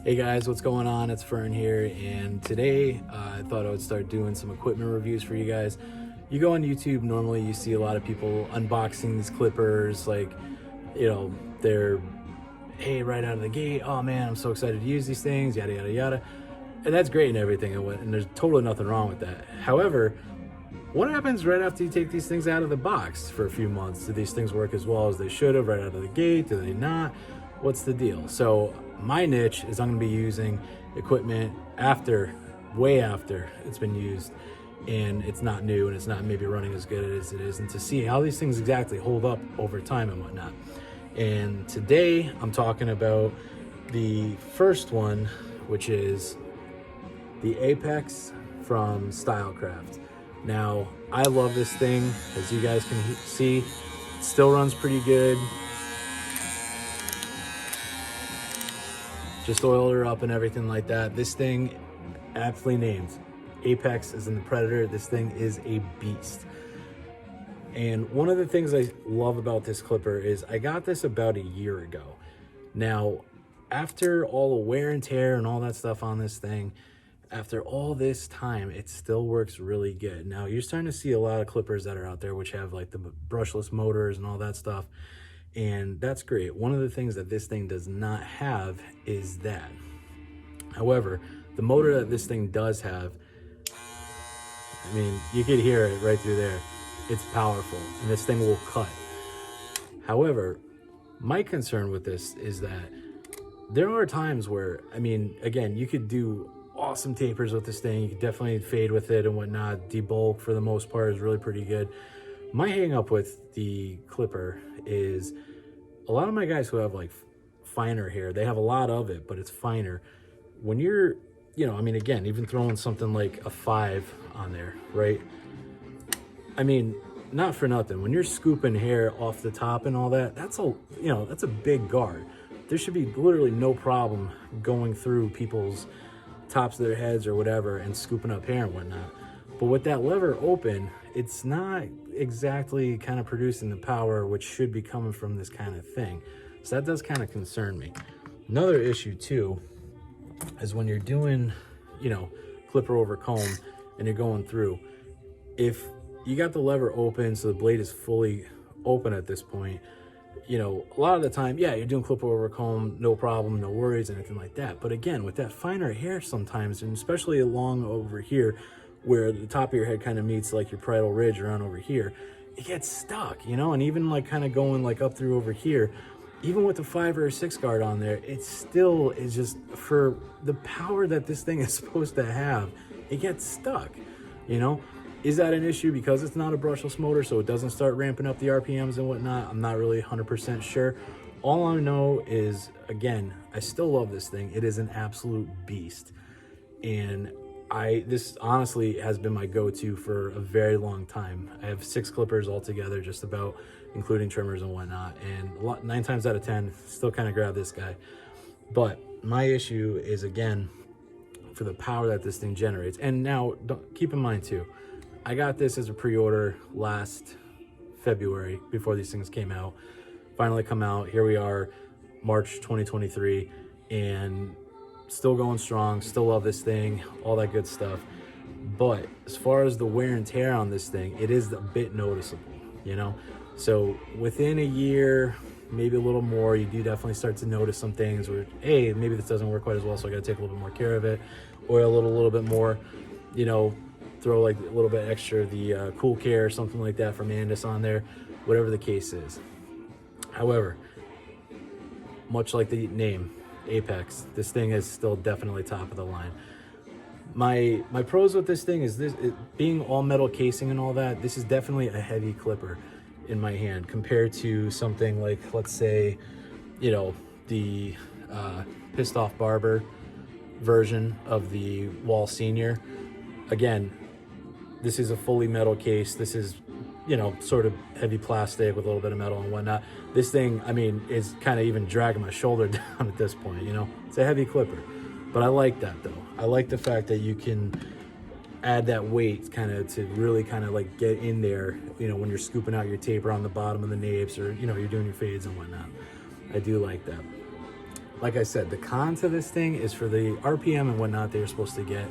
Hey guys, what's going on? It's Fern here, and today I thought I would start doing some equipment reviews for you guys. You go on YouTube, normally you see a lot of people unboxing these clippers, like, they're, hey, right out of the gate, oh man, I'm so excited to use these things, yada, yada, yada. And that's great and everything, and there's totally nothing wrong with that. However, what happens right after you take these things out of the box for a few months? Do these things work as well as they should have right out of the gate? Do they not? What's the deal? So my niche is I'm going to be using equipment way after it's been used and it's not new and it's not maybe running as good as it is, and to see how these things exactly hold up over time and whatnot. And today I'm talking about the first one, which is the Apex from Stylecraft. Now, I love this thing. As you guys can see, it still runs pretty good. Just oiled her up and everything like that. This thing, aptly named Apex as in the Predator. This thing is a beast. And one of the things I love about this clipper is I got this about a year ago. Now, after all the wear and tear and all that stuff on this thing, after all this time, it still works really good. Now, you're starting to see a lot of clippers that are out there which have like the brushless motors and all that stuff, and that's great. One of the things that this thing does not have is that. However, the motor that this thing does have, I mean, you could hear it right through there. It's powerful, and this thing will cut. However, my concern with this is that there are times where, I mean, again, you could do awesome tapers with this thing. You can definitely fade with it and whatnot. Debulk for the most part is really pretty good. My hang up with the clipper is a lot of my guys who have like finer hair, they have a lot of it, but it's finer. When you're, I mean, again, even throwing something like a 5 on there, right? I mean, not for nothing, when you're scooping hair off the top and all that, that's a big guard. There should be literally no problem going through people's tops of their heads or whatever and scooping up hair and whatnot. But with that lever open, it's not exactly kind of producing the power which should be coming from this kind of thing. So that does kind of concern me. Another issue too is when you're doing, clipper over comb and you're going through, if you got the lever open so the blade is fully open at this point, a lot of the time, yeah, you're doing clipper over comb, no problem, no worries, anything like that. But again, with that finer hair sometimes, and especially along over here, where the top of your head kind of meets like your parietal ridge around over here, it gets stuck, and even like kind of going like up through over here, even with the 5 or 6 guard on there, it still is just, for the power that this thing is supposed to have, it gets stuck, Is that an issue because it's not a brushless motor, so it doesn't start ramping up the RPMs and whatnot? I'm not really 100% sure. All I know is, again, I still love this thing. It is an absolute beast. And this honestly has been my go-to for a very long time. I have 6 clippers altogether, just about, including trimmers and whatnot. And 9 times out of 10, still kind of grab this guy. But my issue is, again, for the power that this thing generates. And now, keep in mind too, I got this as a pre-order last February before these things came out. Finally come out. Here we are, March 2023, and still going strong. Still love this thing, all that good stuff. But as far as the wear and tear on this thing, it is a bit noticeable, So within a year, maybe a little more, you do definitely start to notice some things where, hey, maybe this doesn't work quite as well, so I got to take a little bit more care of it, oil it a little bit more, throw like a little bit extra the cool care or something like that from Andis on there, whatever the case is. However, much like the name Apex, this thing is still definitely top of the line. My pros with this thing is it being all metal casing and all that. This is definitely a heavy clipper in my hand compared to something like, let's say, the Pissed Off Barber version of the Wall Senior. Again, this is a fully metal case. This is, sort of heavy plastic with a little bit of metal and whatnot. This thing, I mean, is kind of even dragging my shoulder down at this point, It's a heavy clipper. But I like that, though. I like the fact that you can add that weight kind of to really kind of like get in there, when you're scooping out your taper on the bottom of the napes, or, you're doing your fades and whatnot. I do like that. like I said, the con to this thing is for the RPM and whatnot they're supposed to get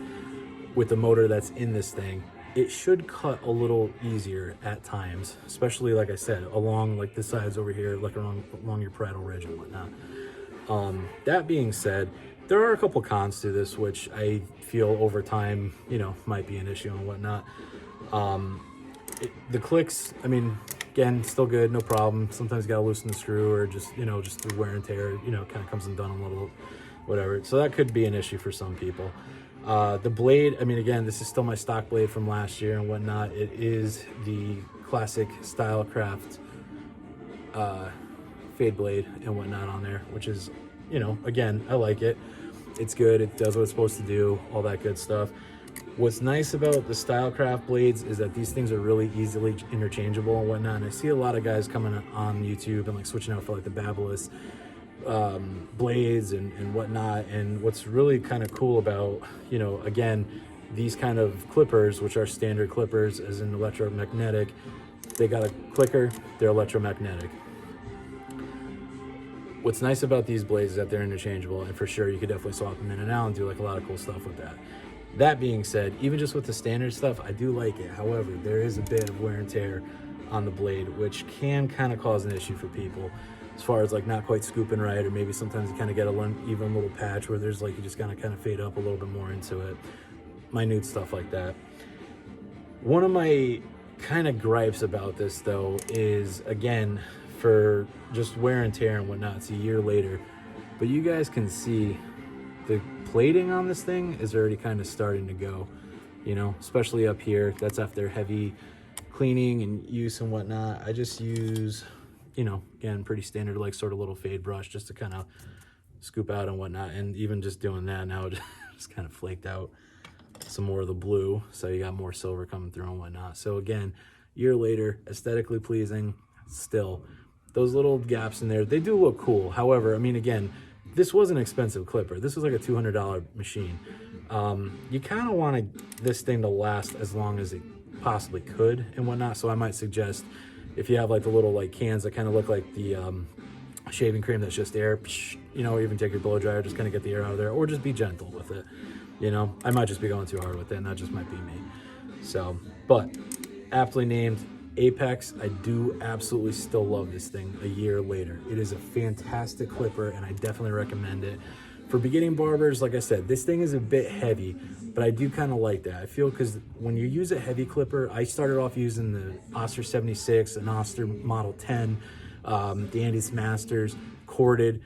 with the motor that's in this thing. It should cut a little easier at times, especially like I said, along like the sides over here, like along your parietal ridge and whatnot. That being said, there are a couple cons to this, which I feel over time, you know, might be an issue and whatnot. The clicks, I mean, again, still good, no problem. Sometimes you gotta loosen the screw, or just, you know, just through wear and tear, you know, kind of comes undone a little, whatever. So that could be an issue for some people. The blade, I mean, again, this is still my stock blade from last year and whatnot. It is the classic Stylecraft fade blade and whatnot on there, which is, you know, again, I like it. It's good, it does what it's supposed to do, all that good stuff. What's nice about the Stylecraft blades is that these things are really easily interchangeable and whatnot. And I see a lot of guys coming on YouTube and like switching out for like the Babyliss blades and whatnot. And what's really kind of cool about, you know, again, these kind of clippers, which are standard clippers as in electromagnetic, they got a clicker, they're electromagnetic. What's nice about these blades is that they're interchangeable, and for sure you could definitely swap them in and out and do like a lot of cool stuff with that. That being said, even just with the standard stuff, I do like it. However, there is a bit of wear and tear on the blade, which can kind of cause an issue for people as far as like not quite scooping right, or maybe sometimes you kind of get even little patch where there's like, you just kind of fade up a little bit more into it. Minute stuff like that. One of my kind of gripes about this though is, again, for just wear and tear and whatnot, it's a year later, but you guys can see the plating on this thing is already kind of starting to go, you know, especially up here. That's after heavy cleaning and use and whatnot. I just use, you know, again, pretty standard like sort of little fade brush just to kind of scoop out and whatnot. And even just doing that now, it just kind of flaked out some more of the blue, so you got more silver coming through and whatnot. So again, year later, aesthetically pleasing still. Those little gaps in there, they do look cool. However, I mean, again, this was an expensive clipper. This was like a $200 machine. You kind of want this thing to last as long as it possibly could and whatnot. So I might suggest, if you have like the little like cans that kind of look like the shaving cream that's just air, you know, or even take your blow dryer, just kind of get the air out of there, or just be gentle with it. You know, I might just be going too hard with it, and that just might be me. So, but aptly named Apex, I do absolutely still love this thing a year later. It is a fantastic clipper, and I definitely recommend it. For beginning barbers, like I said, this thing is a bit heavy, but I do kind of like that. I feel, because when you use a heavy clipper, I started off using the Oster 76, an Oster Model 10, the Andes Masters, corded.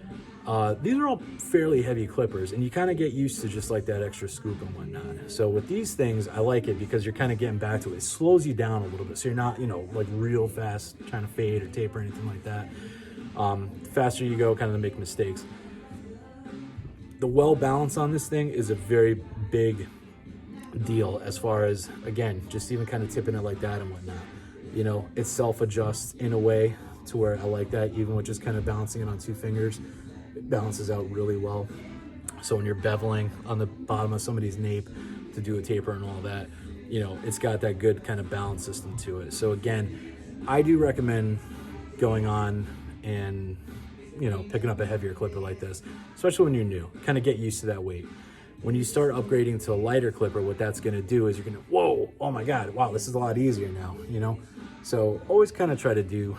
These are all fairly heavy clippers, and you kind of get used to just like that extra scoop and whatnot. So with these things, I like it because you're kind of getting back to it. It slows you down a little bit, so you're not, you know, like real fast trying to fade or tape or anything like that. Faster you go, kind of make mistakes. The well balance on this thing is a very big deal as far as, again, just even kind of tipping it like that and whatnot. You know, it self-adjusts in a way to where I like that, even with just kind of balancing it on two fingers. It balances out really well. So when you're beveling on the bottom of somebody's nape to do a taper and all that, you know, it's got that good kind of balance system to it. So again, I do recommend going on and, you know, picking up a heavier clipper like this, especially when you're new. Kind of get used to that weight. When you start upgrading to a lighter clipper, what that's going to do is you're going to, whoa, oh my God, wow, this is a lot easier now, you know? So always kind of try to do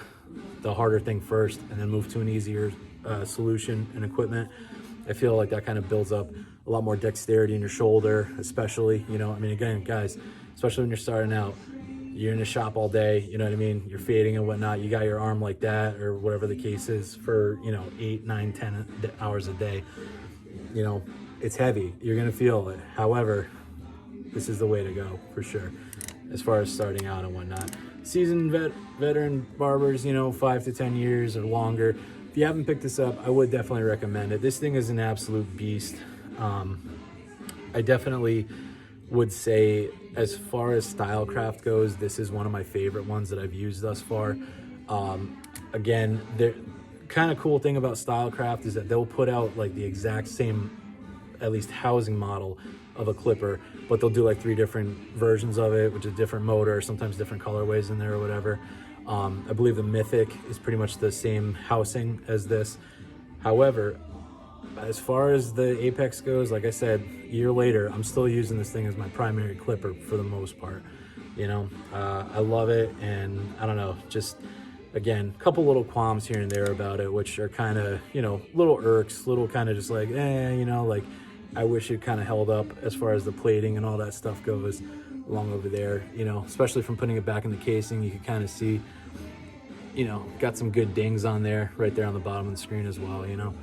the harder thing first and then move to an easier solution and equipment. I feel like that kind of builds up a lot more dexterity in your shoulder, especially, you know, I mean, again, guys, especially when you're starting out, you're in the shop all day, you know what I mean? You're fading and whatnot. You got your arm like that or whatever the case is for, you know, 8, 9, 10 hours a day. You know, it's heavy. You're going to feel it. However, this is the way to go for sure as far as starting out and whatnot. Seasoned veteran barbers, you know, 5 to 10 years or longer. If you haven't picked this up, I would definitely recommend it. This thing is an absolute beast. I definitely would say, as far as Stylecraft goes, this is one of my favorite ones that I've used thus far. Again, the kind of cool thing about Stylecraft is that they'll put out like the exact same, at least housing model of a clipper, but they'll do like 3 different versions of it, which is different motor, sometimes different colorways in there or whatever. I believe the Mythic is pretty much the same housing as this. However, as far as the Apex goes, like I said, a year later, I'm still using this thing as my primary clipper for the most part. You know, I love it, and I don't know, just again, a couple little qualms here and there about it, which are kind of, you know, little irks, little kind of just like, you know, like I wish it kind of held up as far as the plating and all that stuff goes along over there, you know, especially from putting it back in the casing. You can kind of see, you know, got some good dings on there, right there on the bottom of the screen as well, you know.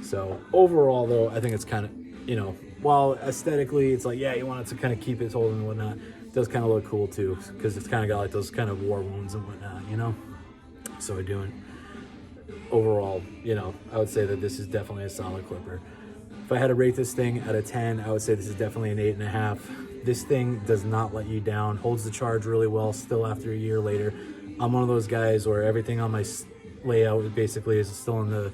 So overall though, I think it's kind of, you know, while aesthetically it's like, yeah, you want it to kind of keep its hold and whatnot, it does kind of look cool too, because it's kind of got like those kind of war wounds and whatnot, you know. So doing overall, you know, I would say that this is definitely a solid clipper. If I had to rate this thing out of 10, I would say this is definitely an 8.5. This thing does not let you down, holds the charge really well still after a year later. I'm one of those guys where everything on my layout basically is still in the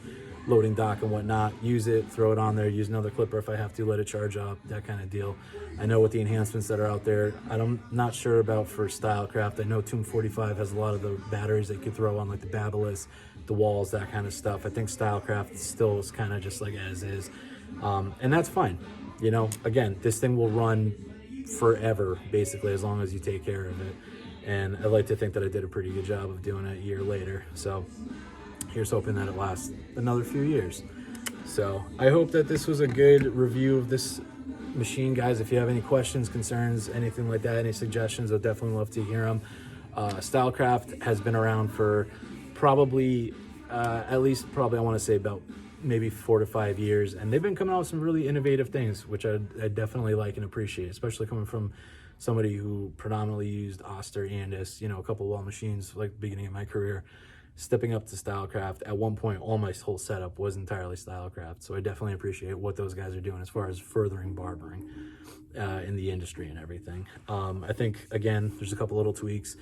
loading dock and whatnot. Use it, throw it on there, use another clipper if I have to, let it charge up, that kind of deal. I know with the enhancements that are out there, I'm not sure about for Stylecraft. I know Tomb 45 has a lot of the batteries that you could throw on, like the Babyliss, the walls, that kind of stuff. I think Stylecraft still is kind of just like as is, and that's fine. You know, again, this thing will run forever basically as long as you take care of it, and I like to think that I did a pretty good job of doing it a year later. So here's hoping that it lasts another few years. So I hope that this was a good review of this machine, guys. If you have any questions, concerns, anything like that, any suggestions, I'd definitely love to hear them. Stylecraft has been around for probably at least I want to say about maybe 4 to 5 years, and they've been coming out with some really innovative things, which I definitely like and appreciate, especially coming from somebody who predominantly used Oster, Andis, you know, a couple of wall machines like the beginning of my career. Stepping up to Stylecraft, at one point all my whole setup was entirely Stylecraft, so I definitely appreciate what those guys are doing as far as furthering barbering in the industry and everything. I think, again, there's a couple little tweaks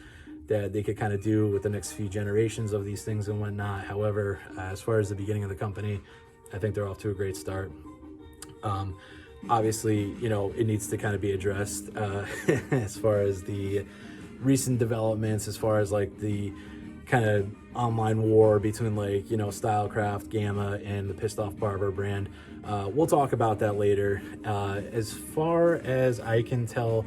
that they could kind of do with the next few generations of these things and whatnot. However, as far as the beginning of the company, I think they're off to a great start. Obviously, you know, it needs to kind of be addressed as far as the recent developments, as far as like the kind of online war between, like, you know, Stylecraft, Gamma, and the Pissed Off Barber brand. We'll talk about that later. As far as I can tell,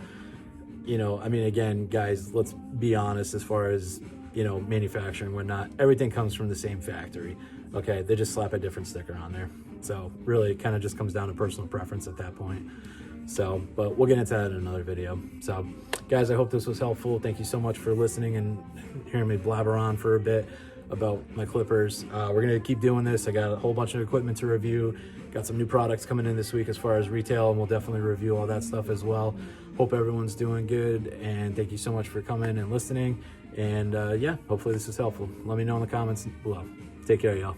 you know, I mean, again, guys, let's be honest, as far as, you know, manufacturing and whatnot, everything comes from the same factory. Okay, they just slap a different sticker on there. So really, it kind of just comes down to personal preference at that point. So, but we'll get into that in another video. So, guys, I hope this was helpful. Thank you so much for listening and hearing me blabber on for a bit about my clippers. We're going to keep doing this. I got a whole bunch of equipment to review. Got some new products coming in this week as far as retail, and we'll definitely review all that stuff as well. Hope everyone's doing good, and thank you so much for coming and listening. And yeah, hopefully this is helpful. Let me know in the comments below. Take care, y'all.